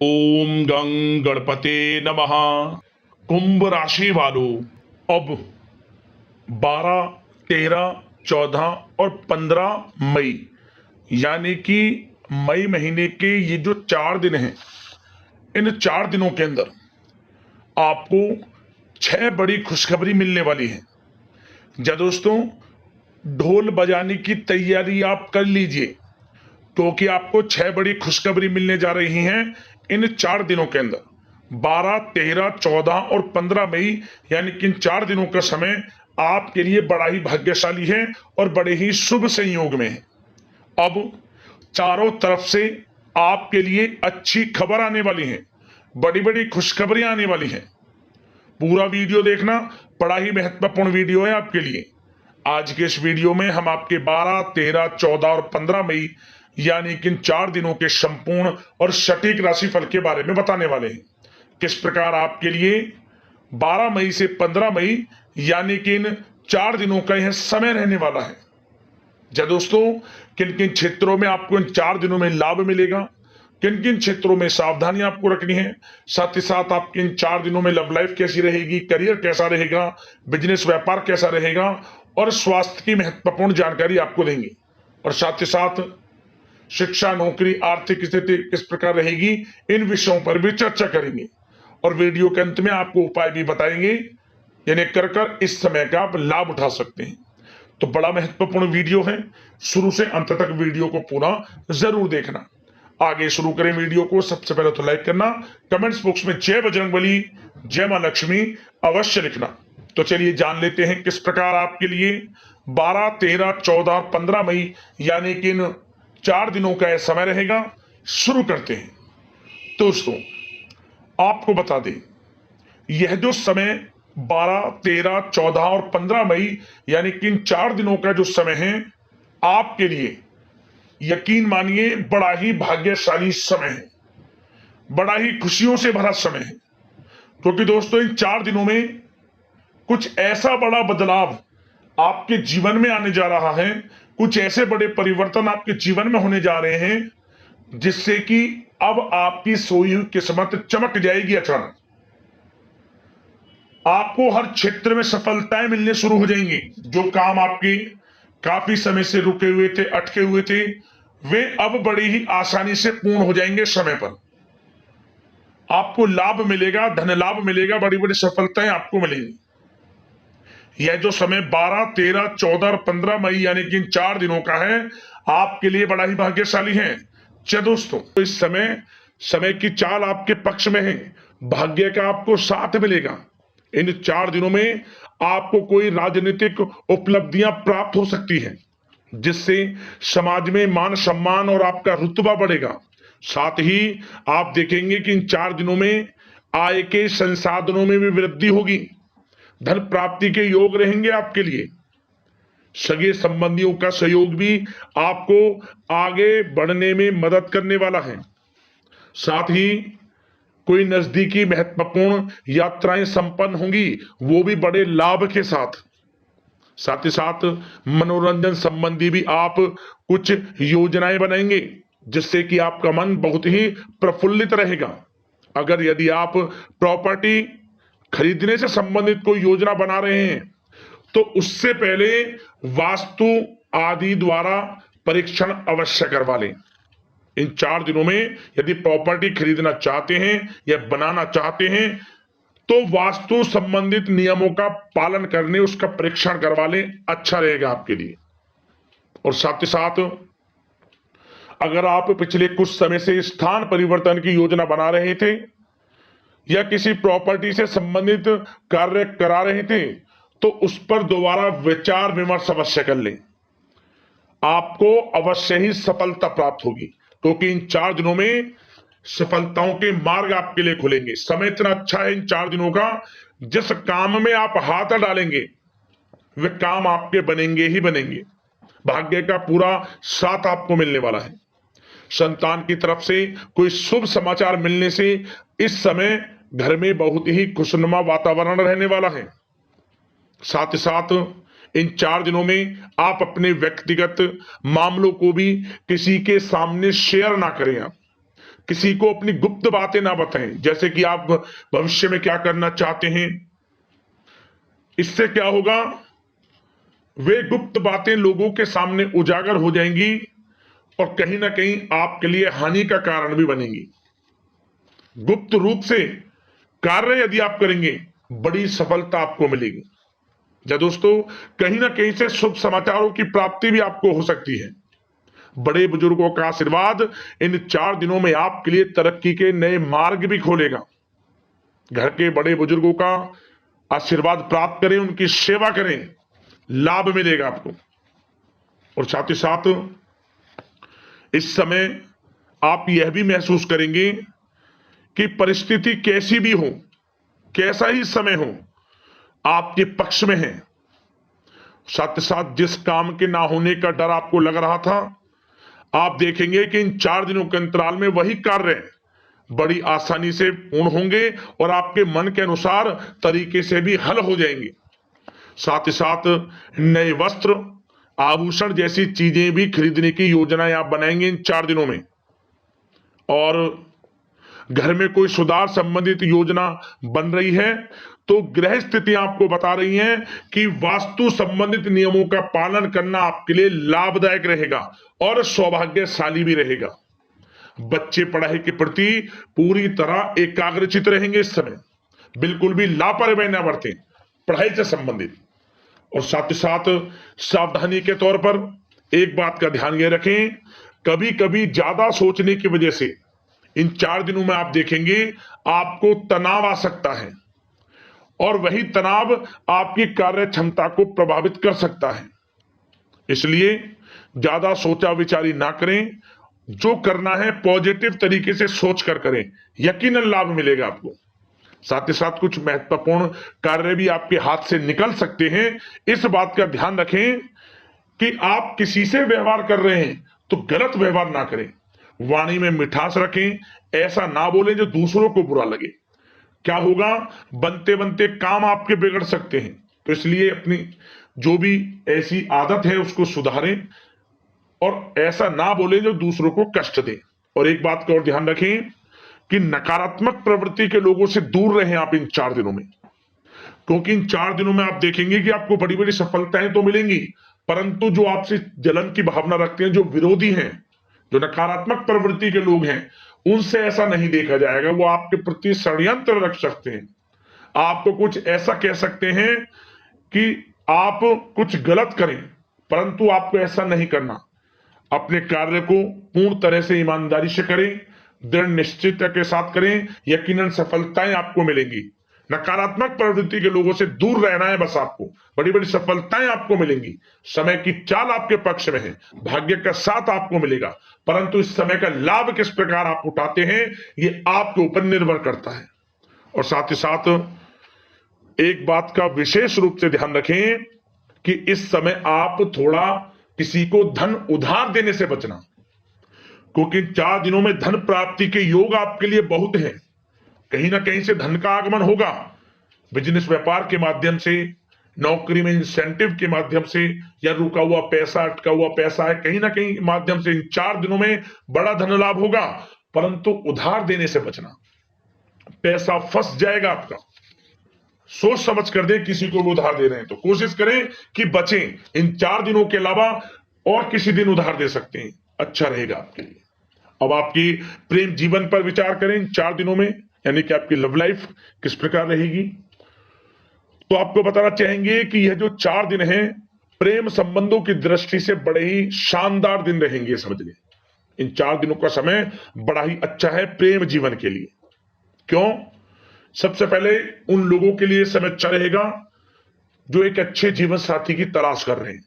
ओम गं गणपते नमः। कुंभ राशि वालों, अब 12, 13, 14 और 15 मई यानी कि मई महीने के ये जो 4 दिन हैं, इन 4 दिनों के अंदर आपको 6 बड़ी खुशखबरी मिलने वाली है। जा दोस्तों, ढोल बजाने की तैयारी आप कर लीजिए, क्योंकि आपको 6 बड़ी खुशखबरी मिलने जा रही हैं इन 4 दिनों के अंदर। 12, 13, 14 और 15 मई यानी कि इन 4 दिनों का समय आपके लिए बड़ा ही भाग्यशाली है और बड़े ही शुभ संयोग में है। अब चारों तरफ से आपके लिए अच्छी खबर आने वाली है, बड़ी बड़ी खुशखबरियां आने वाली हैं। पूरा वीडियो देखना, बड़ा ही महत्वपूर्ण वीडियो है आपके लिए। आज के इस वीडियो में हम आपके 12, 13, 14 और 15 मई यानी कि इन 4 दिनों के संपूर्ण और सटीक राशिफल के बारे में बताने वाले हैं। किस प्रकार आपके लिए 12 मई से 15 मई यानी कि इन 4 दिनों का यह समय रहने वाला है। जब दोस्तों, किन किन क्षेत्रों में आपको इन 4 दिनों में लाभ मिलेगा, किन किन क्षेत्रों में सावधानी आपको रखनी है, साथ ही साथ आपके इन 4 दिनों में लव लाइफ कैसी रहेगी, करियर कैसा रहेगा, बिजनेस व्यापार कैसा रहेगा और स्वास्थ्य की महत्वपूर्ण जानकारी आपको देंगे। और साथ ही साथ शिक्षा, नौकरी, आर्थिक स्थिति किस प्रकार रहेगी, इन विषयों पर भी चर्चा करेंगे। और वीडियो के अंत में आपको उपाय भी बताएंगे, यानी कर इस समय का आप लाभ उठा सकते हैं। तो बड़ा महत्वपूर्ण वीडियो है, शुरू से अंत तक वीडियो को पूरा जरूर देखना। आगे शुरू करें वीडियो को। सबसे पहले तो लाइक करना, कमेंट्स बॉक्स में जय बजरंगबली, जय मां लक्ष्मी अवश्य लिखना। तो चलिए जान लेते हैं किस प्रकार आपके लिए 12, 13, 14 और 15 मई यानी कि इन 4 दिनों का यह समय रहेगा। शुरू करते हैं। दोस्तों, आपको बता दें, यह जो समय 12, 13, 14 और 15 मई यानी कि इन 4 दिनों का जो समय है आपके लिए, यकीन मानिए बड़ा ही भाग्यशाली समय है, बड़ा ही खुशियों से भरा समय है। क्योंकि दोस्तों, इन 4 दिनों में कुछ ऐसा बड़ा बदलाव आपके जीवन में आने जा रहा है, कुछ ऐसे बड़े परिवर्तन आपके जीवन में होने जा रहे हैं जिससे कि अब आपकी सोई हुई किस्मत चमक जाएगी। अचानक आपको हर क्षेत्र में सफलताएं मिलने शुरू हो जाएंगी। जो काम आपके काफी समय से रुके हुए थे, अटके हुए थे, वे अब बड़ी ही आसानी से पूर्ण हो जाएंगे समय पर। आपको लाभ मिलेगा, धन लाभ मिलेगा, बड़ी बड़ी सफलताएं आपको मिलेंगी। यह जो समय 12, 13, 14 और 15 मई यानी कि इन 4 दिनों का है आपके लिए बड़ा ही भाग्यशाली है। दोस्तों, तो इस समय की चाल आपके पक्ष में है, भाग्य का आपको साथ मिलेगा। इन 4 दिनों में आपको कोई राजनीतिक उपलब्धियां प्राप्त हो सकती हैं, जिससे समाज में मान सम्मान और आपका रुतबा बढ़ेगा। साथ ही आप देखेंगे कि इन 4 दिनों में आय के संसाधनों में भी वृद्धि होगी, धन प्राप्ति के योग रहेंगे आपके लिए। सगे संबंधियों का सहयोग भी आपको आगे बढ़ने में मदद करने वाला है। साथ ही कोई नजदीकी महत्वपूर्ण यात्राएं संपन्न होंगी, वो भी बड़े लाभ के साथ। साथ ही साथ मनोरंजन संबंधी भी आप कुछ योजनाएं बनाएंगे, जिससे कि आपका मन बहुत ही प्रफुल्लित रहेगा। अगर यदि आप प्रॉपर्टी खरीदने से संबंधित कोई योजना बना रहे हैं, तो उससे पहले वास्तु आदि द्वारा परीक्षण अवश्य करवा लें। इन 4 दिनों में यदि प्रॉपर्टी खरीदना चाहते हैं या बनाना चाहते हैं, तो वास्तु संबंधित नियमों का पालन करने उसका परीक्षण करवा लें, अच्छा रहेगा आपके लिए। और साथ ही साथ अगर आप पिछले कुछ समय से स्थान परिवर्तन की योजना बना रहे थे या किसी प्रॉपर्टी से संबंधित कार्य करा रहे थे, तो उस पर दोबारा विचार विमर्श अवश्य कर लें, आपको अवश्य ही सफलता प्राप्त होगी। क्योंकि इन 4 दिनों में सफलताओं के मार्ग आपके लिए खुलेंगे। समय इतना अच्छा है इन 4 दिनों का, जिस काम में आप हाथ डालेंगे वे काम आपके बनेंगे ही बनेंगे। भाग्य का पूरा साथ आपको मिलने वाला है। संतान की तरफ से कोई शुभ समाचार मिलने से इस समय घर में बहुत ही खुशनुमा वातावरण रहने वाला है। साथ ही साथ इन 4 दिनों में आप अपने व्यक्तिगत मामलों को भी किसी के सामने शेयर ना करें। आप किसी को अपनी गुप्त बातें ना बताएं, जैसे कि आप भविष्य में क्या करना चाहते हैं। इससे क्या होगा, वे गुप्त बातें लोगों के सामने उजागर हो जाएंगी और कहीं ना कहीं आपके लिए हानि का कारण भी बनेंगी। गुप्त रूप से कार्य यदि आप करेंगे, बड़ी सफलता आपको मिलेगी। या दोस्तों, कहीं ना कहीं से शुभ समाचारों की प्राप्ति भी आपको हो सकती है। बड़े बुजुर्गों का आशीर्वाद इन 4 दिनों में आपके लिए तरक्की के नए मार्ग भी खोलेगा। घर के बड़े बुजुर्गों का आशीर्वाद प्राप्त करें, उनकी सेवा करें, लाभ मिलेगा आपको। और साथ ही साथ इस समय आप यह भी महसूस करेंगे कि परिस्थिति कैसी भी हो, कैसा ही समय हो, आपके पक्ष में है। साथ ही साथ जिस काम के ना होने का डर आपको लग रहा था, आप देखेंगे कि इन 4 दिनों के अंतराल में वही कार्य बड़ी आसानी से पूर्ण होंगे और आपके मन के अनुसार तरीके से भी हल हो जाएंगे। साथ ही साथ नए वस्त्र, आभूषण जैसी चीजें भी खरीदने की योजनाएं आप बनाएंगे इन 4 दिनों में। और घर में कोई सुधार संबंधित योजना बन रही है तो ग्रह स्थितियां आपको बता रही हैं कि वास्तु संबंधित नियमों का पालन करना आपके लिए लाभदायक रहेगा और सौभाग्यशाली भी रहेगा। बच्चे पढ़ाई के प्रति पूरी तरह एकाग्रचित रहेंगे इस समय, बिल्कुल भी लापरवाही न बरतें पढ़ाई से संबंधित। और साथ ही साथ सावधानी के तौर पर एक बात का ध्यान ये रखें, कभी कभी ज्यादा सोचने की वजह से इन 4 दिनों में आप देखेंगे आपको तनाव आ सकता है और वही तनाव आपकी कार्य क्षमता को प्रभावित कर सकता है। इसलिए ज्यादा सोचा विचारी ना करें, जो करना है पॉजिटिव तरीके से सोच कर करें, यकीनन लाभ मिलेगा आपको। साथ ही साथ कुछ महत्वपूर्ण कार्य भी आपके हाथ से निकल सकते हैं। इस बात का ध्यान रखें कि आप किसी से व्यवहार कर रहे हैं तो गलत व्यवहार ना करें, वाणी में मिठास रखें, ऐसा ना बोलें जो दूसरों को बुरा लगे। क्या होगा, बनते बनते काम आपके बिगड़ सकते हैं। तो इसलिए अपनी जो भी ऐसी आदत है उसको सुधारें और ऐसा ना बोले जो दूसरों को कष्ट दे। और एक बात का और ध्यान रखें कि नकारात्मक प्रवृत्ति के लोगों से दूर रहें आप इन 4 दिनों में, क्योंकि इन 4 दिनों में आप देखेंगे कि आपको बड़ी बड़ी सफलताएं तो मिलेंगी, परंतु जो आपसे जलन की भावना रखते हैं, जो विरोधी हैं, जो नकारात्मक प्रवृत्ति के लोग हैं, उनसे ऐसा नहीं देखा जाएगा। वो आपके प्रति षड्यंत्र रख सकते हैं, आपको कुछ ऐसा कह सकते हैं कि आप कुछ गलत करें, परंतु आपको ऐसा नहीं करना। अपने कार्य को पूर्ण तरह से ईमानदारी से करें, दृढ़ निश्चितता के साथ करें, यकीनन सफलताएं आपको मिलेंगी। नकारात्मक प्रवृत्ति के लोगों से दूर रहना है बस, आपको बड़ी बड़ी सफलताएं आपको मिलेंगी। समय की चाल आपके पक्ष में है, भाग्य का साथ आपको मिलेगा, परंतु इस समय का लाभ किस प्रकार आप उठाते हैं ये आपके ऊपर निर्भर करता है। और साथ ही साथ एक बात का विशेष रूप से ध्यान रखें कि इस समय आप थोड़ा किसी को धन उधार देने से बचना, क्योंकि 4 दिनों में धन प्राप्ति के योग आपके लिए बहुत हैं। कहीं ना कहीं से धन का आगमन होगा, बिजनेस व्यापार के माध्यम से, नौकरी में इंसेंटिव के माध्यम से, या रुका हुआ पैसा, अटका हुआ पैसा है, कहीं ना कहीं माध्यम से इन 4 दिनों में बड़ा धन लाभ होगा। परंतु उधार देने से बचना, पैसा फंस जाएगा आपका। सोच समझ कर दें, किसी को भी उधार दे रहे हैं तो कोशिश करें कि बचें। इन 4 दिनों के अलावा और किसी दिन उधार दे सकते हैं, अच्छा रहेगा आपके लिए। अब आपकी प्रेम जीवन पर विचार करें इन 4 दिनों में, यानी कि आपकी लव लाइफ किस प्रकार रहेगी। तो आपको बताना चाहेंगे कि यह जो 4 दिन हैं प्रेम संबंधों की दृष्टि से बड़े ही शानदार दिन रहेंगे, समझ लें। इन 4 दिनों का समय बड़ा ही अच्छा है प्रेम जीवन के लिए। क्यों? सबसे पहले उन लोगों के लिए समय अच्छा रहेगा जो एक अच्छे जीवन साथी की तलाश कर रहे हैं।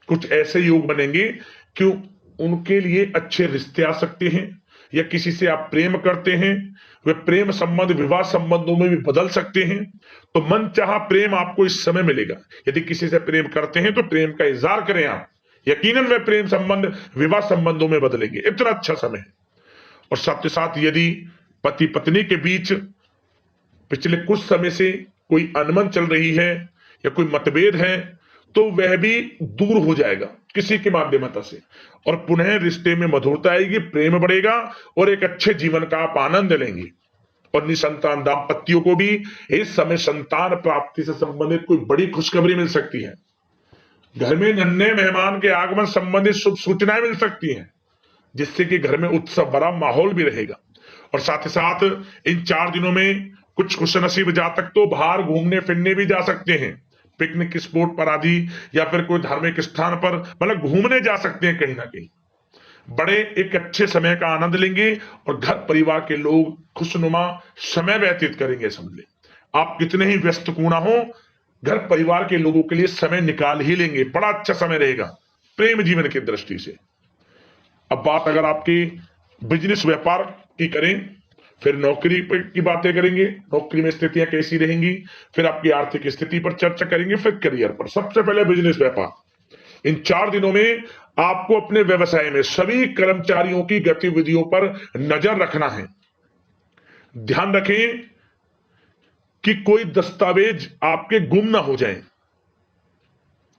कुछ ऐसे योग बनेंगे कि उनके लिए अच्छे रिश्ते आ सकते हैं, या किसी से आप प्रेम करते हैं, वे प्रेम संबंध विवाह संबंधों में भी बदल सकते हैं। तो मन चाहा प्रेम आपको इस समय मिलेगा। यदि किसी से प्रेम करते हैं तो प्रेम का इजहार करें आप, यकीनन वे प्रेम संबंध विवाह संबंधों में बदलेंगे। इतना अच्छा समय है। और साथ ही साथ यदि पति पत्नी के बीच पिछले कुछ समय से कोई अनबन चल रही है या कोई मतभेद है, तो वह भी दूर हो जाएगा किसी के माध्यमता से, और पुनः रिश्ते में मधुरता आएगी, प्रेम बढ़ेगा और एक अच्छे जीवन का आप आनंद लेंगे। और निसंतान दाम्पत्यों को भी इस समय संतान प्राप्ति से संबंधित कोई बड़ी खुशखबरी मिल सकती है। घर में नन्हे मेहमान के आगमन संबंधित शुभ सूचनाएं मिल सकती हैं, जिससे कि घर में उत्सव भरा माहौल भी रहेगा। और साथ ही साथ इन 4 दिनों में कुछ खुशनसीब जातक तो बाहर घूमने फिरने भी जा सकते हैं, पिकनिक स्पॉट पर आदि, या फिर कोई धार्मिक स्थान पर मतलब घूमने जा सकते हैं कहीं ना कहीं। बड़े एक अच्छे समय का आनंद लेंगे और घर परिवार के लोग खुशनुमा समय व्यतीत करेंगे। समझ ले, आप कितने ही व्यस्त क्यों ना हो, घर परिवार के लोगों के लिए समय निकाल ही लेंगे। बड़ा अच्छा समय रहेगा प्रेम जीवन की दृष्टि से। अब बात अगर आपकी बिजनेस व्यापार की करें, फिर नौकरी की बातें करेंगे, नौकरी में स्थितियां कैसी रहेंगी, फिर आपकी आर्थिक स्थिति पर चर्चा करेंगे, फिर करियर पर। सबसे पहले बिजनेस व्यापार। इन 4 दिनों में आपको अपने व्यवसाय में सभी कर्मचारियों की गतिविधियों पर नजर रखना है। ध्यान रखें कि कोई दस्तावेज आपके गुम ना हो जाएं।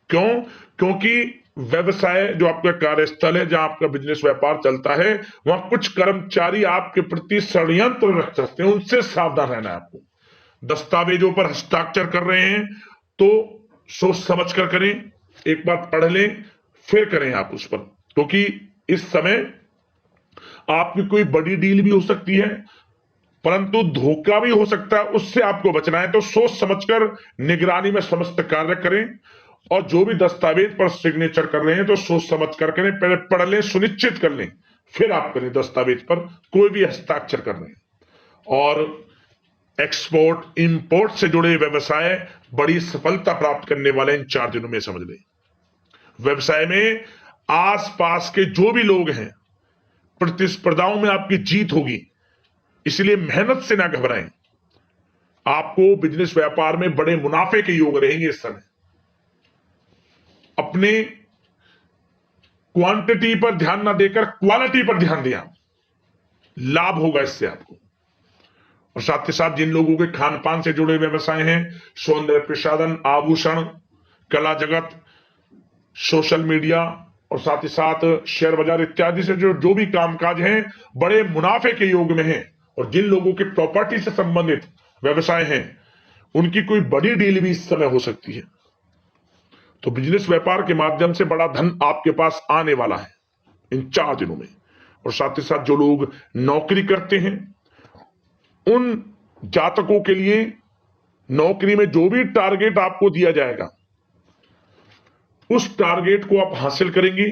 क्यों? क्योंकि व्यवसाय जो आपका कार्यस्थल है, जहां आपका बिजनेस व्यापार चलता है, वहां कुछ कर्मचारी आपके प्रति षड्यंत्र रख सकते हैं, उनसे सावधान रहना है आपको। दस्तावेजों पर हस्ताक्षर कर रहे हैं तो सोच समझ कर करें, एक बार पढ़ लें फिर करें आप उस पर, क्योंकि इस समय आपकी कोई बड़ी डील भी हो सकती है, परंतु धोखा भी हो सकता है, उससे आपको बचना है। तो सोच समझकर निगरानी में समस्त कार्य करें, और जो भी दस्तावेज पर सिग्नेचर कर रहे हैं तो सोच समझ कर करें, पहले पढ़ लें, सुनिश्चित कर लें, फिर आप करें दस्तावेज पर कोई भी हस्ताक्षर कर रहे हैं। और एक्सपोर्ट इंपोर्ट से जुड़े व्यवसाय बड़ी सफलता प्राप्त करने वाले इन 4 दिनों में। समझ लें, व्यवसाय में आसपास के जो भी लोग हैं, प्रतिस्पर्धाओं में आपकी जीत होगी, इसलिए मेहनत से ना घबराएं। आपको बिजनेस व्यापार में बड़े मुनाफे के योग रहेंगे इस समय। अपने क्वांटिटी पर ध्यान ना देकर क्वालिटी पर ध्यान दिया, लाभ होगा इससे आपको। और साथ ही साथ जिन लोगों के खान पान से जुड़े व्यवसाय हैं, सौंदर्य प्रसाधन, आभूषण, कला जगत, सोशल मीडिया और साथ ही साथ शेयर बाजार इत्यादि से जो भी कामकाज हैं, बड़े मुनाफे के योग में हैं। और जिन लोगों के प्रॉपर्टी से संबंधित व्यवसाय हैं, उनकी कोई बड़ी डील भी इस समय हो सकती है। तो बिजनेस व्यापार के माध्यम से बड़ा धन आपके पास आने वाला है इन 4 दिनों में। और साथ ही साथ जो लोग नौकरी करते हैं, उन जातकों के लिए नौकरी में जो भी टारगेट आपको दिया जाएगा, उस टारगेट को आप हासिल करेंगे,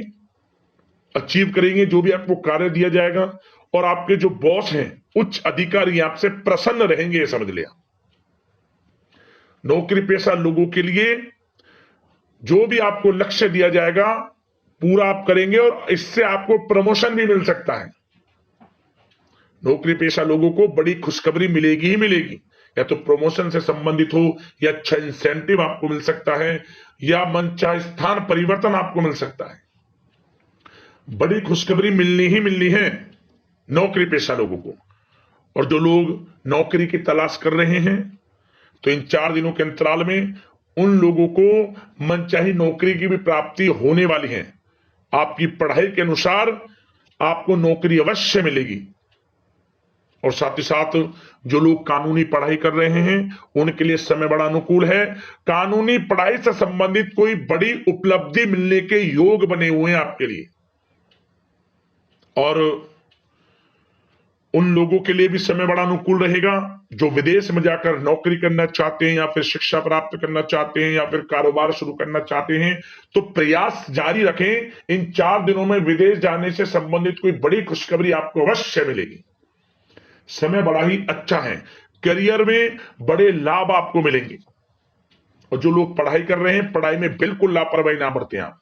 अचीव करेंगे, जो भी आपको कार्य दिया जाएगा। और आपके जो बॉस हैं, उच्च अधिकारी आपसे प्रसन्न रहेंगे, ये समझ लिया। नौकरी पेशा लोगों के लिए जो भी आपको लक्ष्य दिया जाएगा, पूरा आप करेंगे और इससे आपको प्रमोशन भी मिल सकता है। नौकरी पेशा लोगों को बड़ी खुशखबरी मिलेगी ही मिलेगी, या तो प्रमोशन से संबंधित हो, या अच्छा इंसेंटिव आपको मिल सकता है, या मनचाहे स्थान परिवर्तन आपको मिल सकता है। बड़ी खुशखबरी मिलनी ही मिलनी है नौकरी पेशा लोगों को। और जो लोग नौकरी की तलाश कर रहे हैं, तो इन 4 दिनों के अंतराल में उन लोगों को मनचाही नौकरी की भी प्राप्ति होने वाली है। आपकी पढ़ाई के अनुसार आपको नौकरी अवश्य मिलेगी। और साथ ही साथ जो लोग कानूनी पढ़ाई कर रहे हैं, उनके लिए समय बड़ा अनुकूल है। कानूनी पढ़ाई से संबंधित कोई बड़ी उपलब्धि मिलने के योग बने हुए हैं आपके लिए। और उन लोगों के लिए भी समय बड़ा अनुकूल रहेगा जो विदेश में जाकर नौकरी करना चाहते हैं, या फिर शिक्षा प्राप्त करना चाहते हैं, या फिर कारोबार शुरू करना चाहते हैं। तो प्रयास जारी रखें। इन 4 दिनों में विदेश जाने से संबंधित कोई बड़ी खुशखबरी आपको अवश्य मिलेगी। समय बड़ा ही अच्छा है, करियर में बड़े लाभ आपको मिलेंगे। और जो लोग पढ़ाई कर रहे हैं, पढ़ाई में बिल्कुल लापरवाही ना बरतें आप।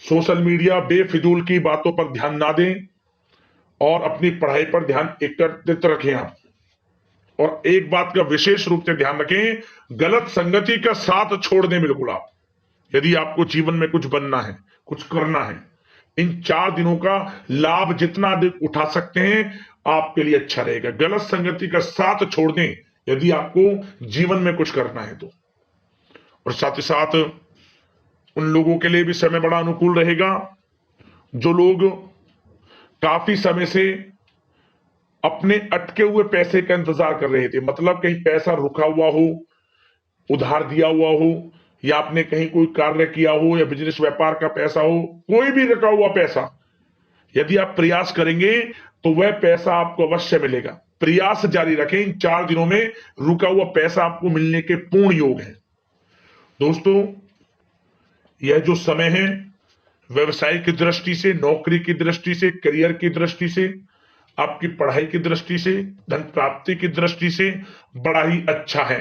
सोशल मीडिया बेफिजूल की बातों पर ध्यान ना दें और अपनी पढ़ाई पर ध्यान एकत्रित रखें आप। और एक बात का विशेष रूप से ध्यान रखें, गलत संगति का साथ छोड़ दें बिल्कुल आप। यदि आपको जीवन में कुछ बनना है, कुछ करना है, इन 4 दिनों का लाभ जितना अधिक उठा सकते हैं आपके लिए अच्छा रहेगा। गलत संगति का साथ छोड़ दें यदि आपको जीवन में कुछ करना है तो। और साथ ही साथ उन लोगों के लिए भी समय बड़ा अनुकूल रहेगा जो लोग काफी समय से अपने अटके हुए पैसे का इंतजार कर रहे थे, मतलब कहीं पैसा रुका हुआ हो, उधार दिया हुआ हो, या आपने कहीं कोई कार्य किया हो, या बिजनेस व्यापार का पैसा हो, कोई भी रुका हुआ पैसा, यदि आप प्रयास करेंगे तो वह पैसा आपको अवश्य मिलेगा। प्रयास जारी रखें, इन 4 दिनों में रुका हुआ पैसा आपको मिलने के पूर्ण योग है। दोस्तों, यह जो समय है व्यवसाय की दृष्टि से, नौकरी की दृष्टि से, करियर की दृष्टि से, आपकी पढ़ाई की दृष्टि से, धन प्राप्ति की दृष्टि से बड़ा ही अच्छा है।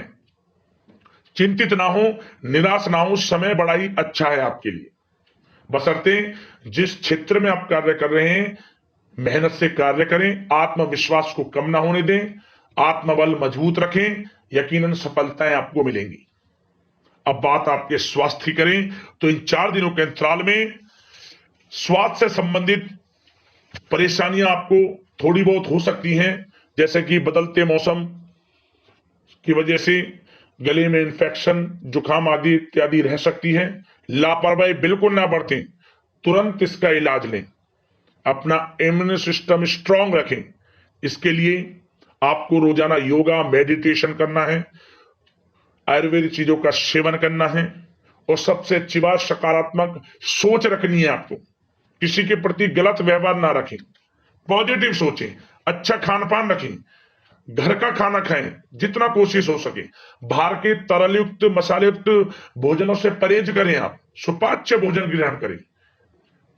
चिंतित ना हो, निराश ना हो, समय बड़ा ही अच्छा है आपके लिए। बशर्ते जिस क्षेत्र में आप कार्य कर रहे हैं मेहनत से कार्य करें, आत्मविश्वास को कम ना होने दें, आत्मबल मजबूत रखें, यकीनन सफलताएं आपको मिलेंगी। अब बात आपके स्वास्थ्य की करें तो इन 4 दिनों के अंतराल में स्वास्थ्य से संबंधित परेशानियां आपको थोड़ी बहुत हो सकती हैं, जैसे कि बदलते मौसम की वजह से गले में इंफेक्शन, जुकाम आदि इत्यादि रह सकती है। लापरवाही बिल्कुल ना बरतें, तुरंत इसका इलाज लें, अपना इम्यून सिस्टम स्ट्रांग रखें। इसके लिए आपको रोजाना योगा, मेडिटेशन करना है, आयुर्वेदिक चीजों का सेवन करना है, और सबसे अच्छी बात सकारात्मक सोच रखनी है। आपको किसी के प्रति गलत व्यवहार ना रखें, पॉजिटिव सोचें, अच्छा खान पान रखें, घर का खाना खाएं जितना कोशिश हो सके, बाहर के तरल युक्त मसाले युक्त भोजनों से परहेज करें, आप सुपाच्य भोजन ग्रहण करें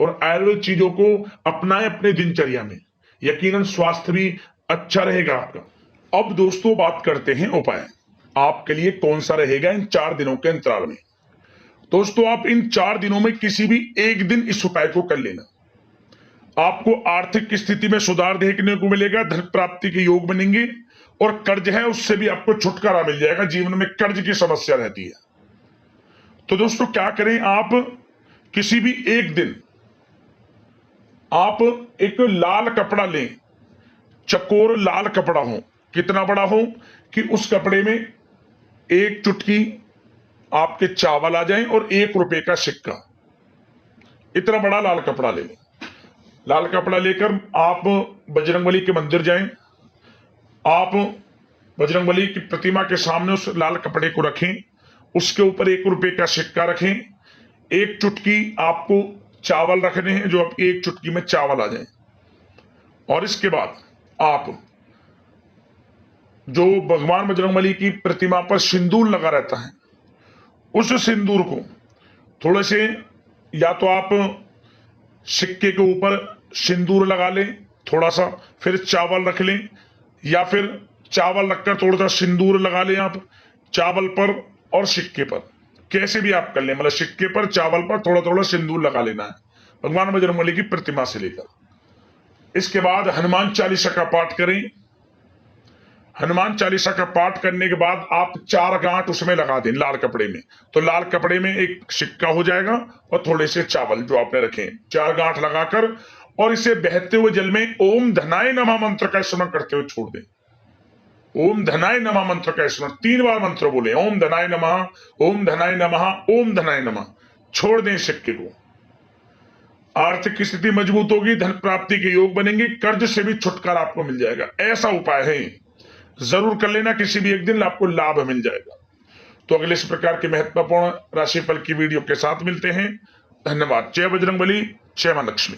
और आयुर्वेद चीजों को अपनाएं अपने दिनचर्या में, यकीनन स्वास्थ्य भी अच्छा रहेगा आपका। अब दोस्तों बात करते हैं उपाय, आपके लिए कौन सा रहेगा इन 4 दिनों के अंतराल में। दोस्तों, आप इन 4 दिनों में किसी भी एक दिन इस उपाय को कर लेना, आपको आर्थिक स्थिति में सुधार देखने को मिलेगा, धन प्राप्ति के योग बनेंगे और कर्ज है उससे भी आपको छुटकारा मिल जाएगा। जीवन में कर्ज की समस्या रहती है। तो दोस्तों क्या करें, आप किसी भी एक दिन आप एक लाल कपड़ा लें, चकोर लाल कपड़ा हो, कितना बड़ा हो कि उस कपड़े में 1 चुटकी आपके चावल आ जाएं और 1 रुपए का सिक्का, इतना बड़ा लाल कपड़ा ले लें। लाल कपड़ा लेकर आप बजरंगबली के मंदिर जाएं, आप बजरंगबली की प्रतिमा के सामने उस लाल कपड़े को रखें, उसके ऊपर 1 रुपए का सिक्का रखें, 1 चुटकी आपको चावल रखने हैं, जो आपकी 1 चुटकी में चावल आ जाए, और इसके बाद आप जो भगवान बजरंगबली की प्रतिमा पर सिंदूर लगा रहता है, उस सिंदूर को थोड़े से, या तो आप सिक्के के ऊपर सिंदूर लगा लें थोड़ा सा, फिर चावल रख लें, या फिर चावल रखकर थोड़ा सा सिंदूर लगा लें आप चावल पर और सिक्के पर, कैसे भी आप कर लें, मतलब सिक्के पर चावल पर थोड़ा थोड़ा सिंदूर लगा लेना है भगवान बजरंगबली की प्रतिमा से लेकर। इसके बाद हनुमान चालीसा का पाठ करें। हनुमान चालीसा का पाठ करने के बाद आप 4 गांठ उसमें लगा दें लाल कपड़े में, तो लाल कपड़े में एक सिक्का हो जाएगा और थोड़े से चावल जो आपने रखे, 4 गांठ लगाकर, और इसे बहते हुए जल में ओम धनाय नमः मंत्र का स्मरण करते हुए छोड़ दें। ओम धनाय नमः मंत्र का स्मरण 3 बार मंत्र बोले, ओम धनाय नमः, ओम धनाय नमः, ओम धनाय नमः, छोड़ दें सिक्के को। आर्थिक स्थिति मजबूत होगी, धन प्राप्ति के योग बनेंगे, कर्ज से भी छुटकारा आपको मिल जाएगा। ऐसा उपाय है, जरूर कर लेना, किसी भी एक दिन आपको लाभ मिल जाएगा। तो अगले इस प्रकार के महत्वपूर्ण राशिफल की वीडियो के साथ मिलते हैं। धन्यवाद। जय बजरंगबली, जय मां लक्ष्मी।